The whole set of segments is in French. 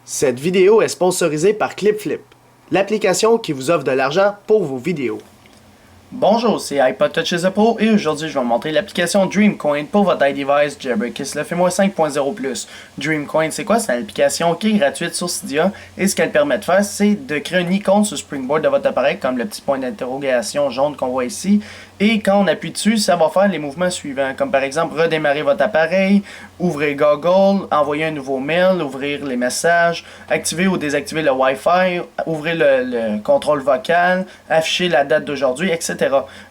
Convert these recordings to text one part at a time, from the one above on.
Cette vidéo est sponsorisée par ClipFlip, l'application qui vous offre de l'argent pour vos vidéos. Bonjour, c'est iPod Touch Pro et aujourd'hui je vais vous montrer l'application Dreamcoin pour votre iDevice Jailbreak Fimois 5.0+. Dreamcoin, c'est quoi? C'est une application qui est gratuite sur Cydia et ce qu'elle permet de faire, c'est de créer une icône sur le Springboard de votre appareil, comme le petit point d'interrogation jaune qu'on voit ici. Et quand on appuie dessus, ça va faire les mouvements suivants, comme par exemple redémarrer votre appareil, ouvrir Google, envoyer un nouveau mail, ouvrir les messages, activer ou désactiver le Wi-Fi, ouvrir le contrôle vocal, afficher la date d'aujourd'hui, etc.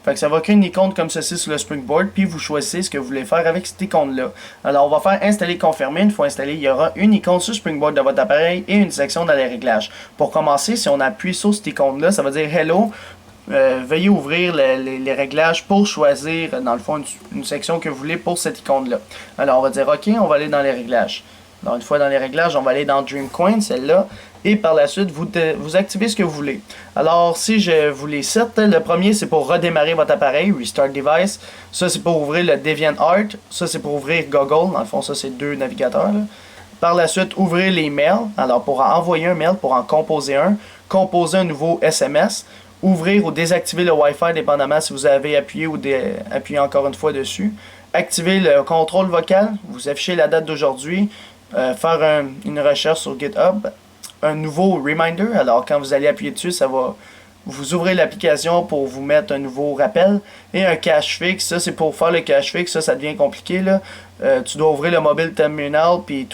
Fait que ça va créer une icône comme ceci sur le Springboard, puis vous choisissez ce que vous voulez faire avec cette icône-là. Alors on va faire installer confirmer. Une fois installé, il y aura une icône sur le Springboard de votre appareil et une section dans les réglages. Pour commencer, si on appuie sur cette icône-là, ça va dire Hello. Veuillez ouvrir les réglages pour choisir, dans le fond, une section que vous voulez pour cette icône-là. Alors, on va dire OK, on va aller dans les réglages. Alors, une fois dans les réglages, on va aller dans Dreamcoin, celle-là, et par la suite, vous activez ce que vous voulez. Alors, si je vous les cite, le premier, c'est pour redémarrer votre appareil, Restart Device. Ça, c'est pour ouvrir le DeviantArt. Ça, c'est pour ouvrir Google. Dans le fond, ça, c'est deux navigateurs, là. Par la suite, ouvrir les mails. Alors, pour envoyer un mail, pour en composer un nouveau SMS. Ouvrir ou désactiver le Wi-Fi dépendamment si vous avez appuyé ou appuyé encore une fois dessus. Activer le contrôle vocal, vous affichez la date d'aujourd'hui, faire une recherche sur GitHub, un nouveau reminder, alors quand vous allez appuyer dessus, ça va vous ouvrir l'application pour vous mettre un nouveau rappel, et un cache fixe. Ça c'est pour faire le cache fixe, ça devient compliqué là. Tu dois ouvrir le mobile terminal puis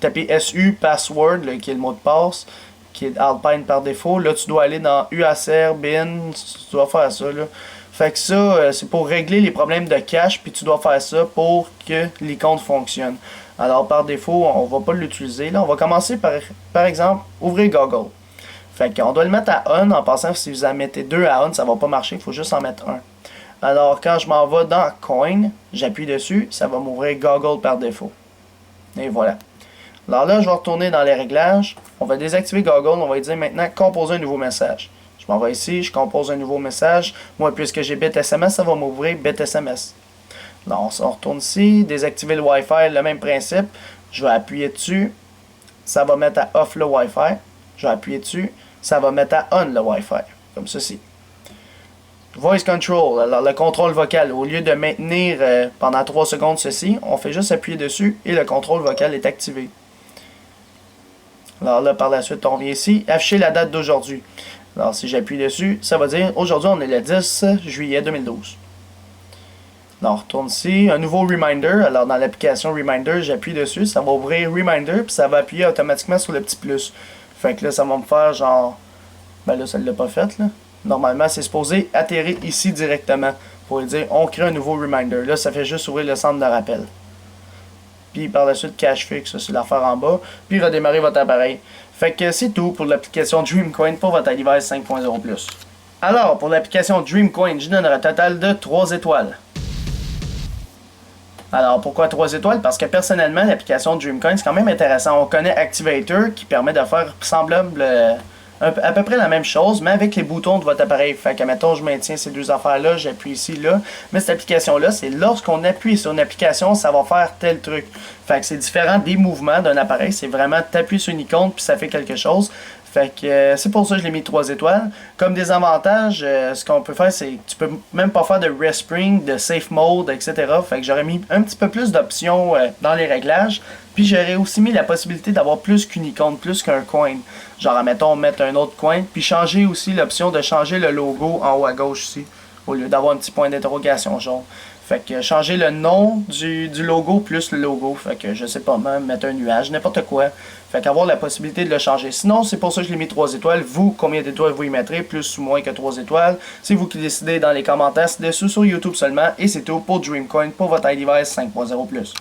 taper SU password là, qui est le mot de passe, qui est Alpine par défaut. Là, tu dois aller dans UACR, bin, tu dois faire ça, là. Fait que ça, c'est pour régler les problèmes de cache, puis tu dois faire ça pour que l'icône fonctionne. Alors, par défaut, on va pas l'utiliser, là. On va commencer par exemple, ouvrir Google. Fait qu'on doit le mettre à on, en passant, si vous en mettez deux à on, ça va pas marcher, il faut juste en mettre un. Alors, quand je m'en vais dans Coin, j'appuie dessus, ça va m'ouvrir Google par défaut. Et voilà. Alors là, je vais retourner dans les réglages. On va désactiver Google. On va dire maintenant composer un nouveau message. Je m'en vais ici, je compose un nouveau message. Moi, puisque j'ai BitSMS, ça va m'ouvrir BitSMS. Donc, on retourne ici, désactiver le Wi-Fi, le même principe. Je vais appuyer dessus. Ça va mettre à off le Wi-Fi. Je vais appuyer dessus. Ça va mettre à on le Wi-Fi. Comme ceci. Voice Control, alors le contrôle vocal. Au lieu de maintenir pendant 3 secondes ceci, on fait juste appuyer dessus et le contrôle vocal est activé. Alors là, par la suite, on vient ici, afficher la date d'aujourd'hui. Alors, si j'appuie dessus, ça va dire, aujourd'hui, on est le 10 juillet 2012. Alors, on retourne ici, un nouveau Reminder. Alors, dans l'application Reminder, j'appuie dessus, ça va ouvrir Reminder, puis ça va appuyer automatiquement sur le petit plus. Fait que là, ça va me faire genre, ben là, ça ne l'a pas fait, là. Normalement, c'est supposé atterrir ici directement, pour dire, on crée un nouveau Reminder. Là, ça fait juste ouvrir le centre de rappel. Puis par la suite cache fixe, c'est l'affaire en bas, puis redémarrer votre appareil. Fait que c'est tout pour l'application Dreamcoin pour votre iDevice 5.0+. Alors, pour l'application Dreamcoin, je donnerai un total de 3 étoiles. Alors, pourquoi 3 étoiles? Parce que personnellement, l'application Dreamcoin, c'est quand même intéressant. On connaît Activator, qui permet de faire semblable à peu près la même chose, mais avec les boutons de votre appareil. Fait que, mettons, je maintiens ces deux affaires-là, j'appuie ici, là. Mais cette application-là, c'est lorsqu'on appuie sur une application, ça va faire tel truc. Fait que c'est différent des mouvements d'un appareil. C'est vraiment t'appuies sur une icône, puis ça fait quelque chose. Fait que c'est pour ça que je l'ai mis 3 étoiles. Comme désavantage, ce qu'on peut faire, c'est que tu peux même pas faire de respring, de safe mode, etc. Fait que j'aurais mis un petit peu plus d'options dans les réglages. Puis j'aurais aussi mis la possibilité d'avoir plus qu'une icône, plus qu'un coin. Genre, mettons, mettre un autre coin. Puis changer aussi l'option de changer le logo en haut à gauche ici, au lieu d'avoir un petit point d'interrogation jaune. Fait que changer le nom du logo plus le logo. Fait que je sais pas, même mettre un nuage, n'importe quoi. Fait qu'avoir la possibilité de le changer. Sinon, c'est pour ça que je l'ai mis 3 étoiles. Vous, combien d'étoiles vous y mettrez? Plus ou moins que 3 étoiles. C'est vous qui décidez dans les commentaires. C'est dessus sur YouTube seulement. Et c'est tout pour Dreamcoin pour votre iDevice 5.0+.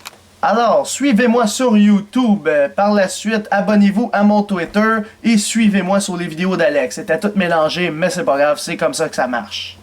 Alors, suivez-moi sur YouTube. Par la suite, abonnez-vous à mon Twitter. Et suivez-moi sur les vidéos d'Alex. C'était tout mélangé, mais c'est pas grave. C'est comme ça que ça marche.